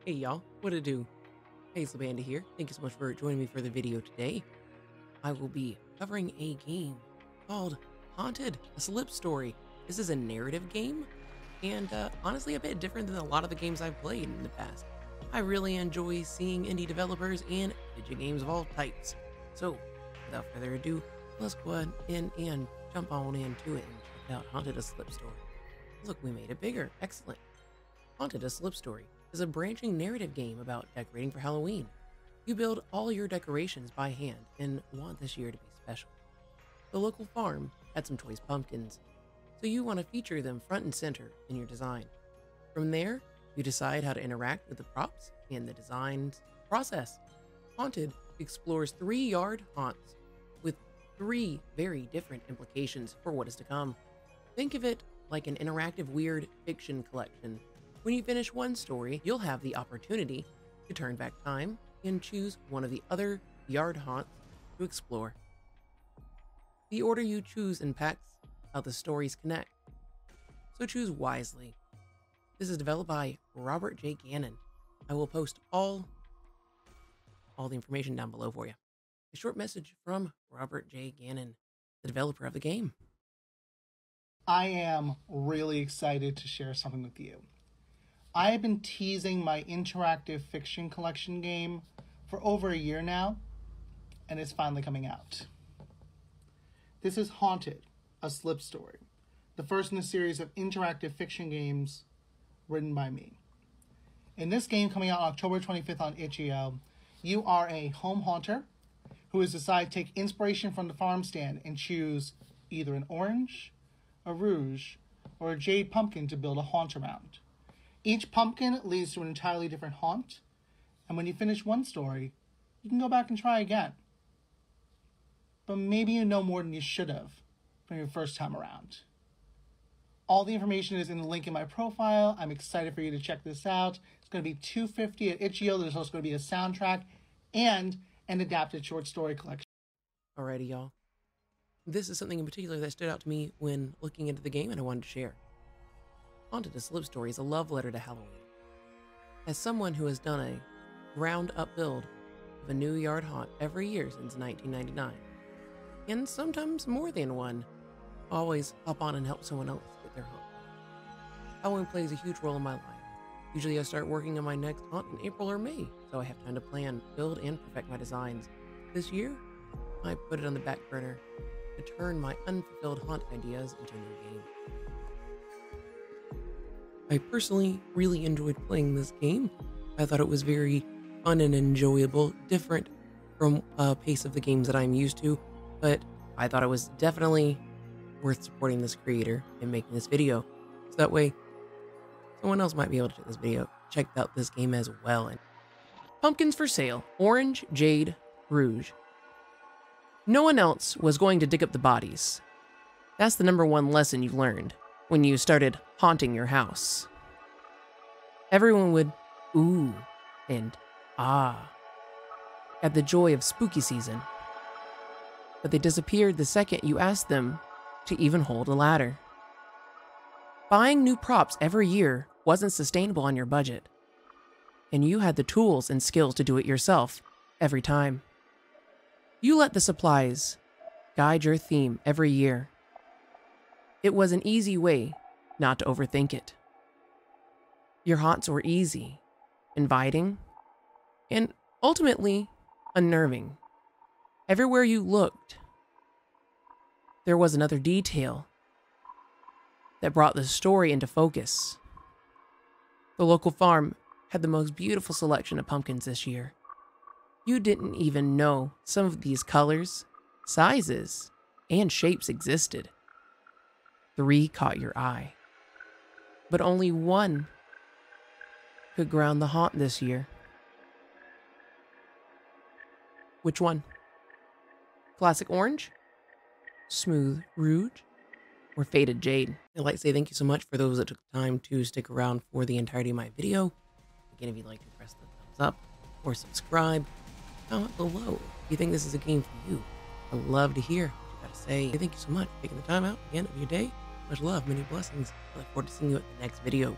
Hey y'all, what to do? PaisliePanda here. Thank you so much for joining me for the video today. I will be covering a game called Haunted, a slip story. This is a narrative game, and honestly a bit different than a lot of the games I've played in the past. I really enjoy seeing indie developers and video games of all types. So, without further ado, let's go ahead and jump on into it and check out Haunted, a slip story. Look, we made it bigger. Excellent. Haunted, a slip story is a branching narrative game about decorating for Halloween. You build all your decorations by hand and want this year to be special. The local farm had some choice pumpkins, so you want to feature them front and center in your design. From there, you decide how to interact with the props and the design process. Haunted explores 3 yard haunts with 3 very different implications for what is to come. Think of it like an interactive weird fiction collection. When you finish one story, you'll have the opportunity to turn back time and choose one of the other yard haunts to explore. The order you choose impacts how the stories connect, so choose wisely. This is developed by Robert J. Gannon. I will post all the information down below for you. A short message from Robert J. Gannon, the developer of the game. I am really excited to share something with you. I have been teasing my interactive fiction collection game for over a year now, and it's finally coming out. This is Haunted, a slip story, the first in a series of interactive fiction games written by me. In this game, coming out October 25th on itch.io, you are a home haunter who has decided to take inspiration from the farm stand and choose either an orange, a rouge, or a jade pumpkin to build a haunt around. Each pumpkin leads to an entirely different haunt, and when you finish one story, you can go back and try again. But maybe you know more than you should have from your first time around. All the information is in the link in my profile. I'm excited for you to check this out. It's going to be $2.50 at itch.io. There's also going to be a soundtrack and an adapted short story collection. Alrighty, y'all. This is something in particular that stood out to me when looking into the game and I wanted to share. Haunted, a slip story is a love letter to Halloween. As someone who has done a ground-up build of a new yard haunt every year since 1999, and sometimes more than one, I always hop on and help someone else get their haunt. Halloween plays a huge role in my life. Usually I start working on my next haunt in April or May, so I have time to plan, build, and perfect my designs. This year, I put it on the back burner to turn my unfulfilled haunt ideas into a new game. I personally really enjoyed playing this game. I thought it was very fun and enjoyable, different from a pace of the games that I'm used to, but I thought it was definitely worth supporting this creator and making this video. So that way, someone else might be able to check out this game as well. And pumpkins for sale, orange, jade, rouge. No one else was going to dig up the bodies. That's the #1 lesson you learned when you started haunting your house. Everyone would ooh and ah at the joy of spooky season, but they disappeared the second you asked them to even hold a ladder. Buying new props every year wasn't sustainable on your budget, and you had the tools and skills to do it yourself every time. You let the supplies guide your theme every year. It was an easy way not to overthink it. Your haunts were easy, inviting, and ultimately unnerving. Everywhere you looked, there was another detail that brought the story into focus. The local farm had the most beautiful selection of pumpkins this year. You didn't even know some of these colors, sizes, and shapes existed. 3 caught your eye, but only one could ground the haunt this year. Which one? Classic orange, smooth rouge, or faded jade? I'd like to say thank you so much for those that took the time to stick around for the entirety of my video. Again, if you'd like to press the thumbs up or subscribe, comment below if you think this is a game for you. I'd love to hear what you got to say. Thank you so much for taking the time out again of your day. Much love, many blessings. I look forward to seeing you at the next video.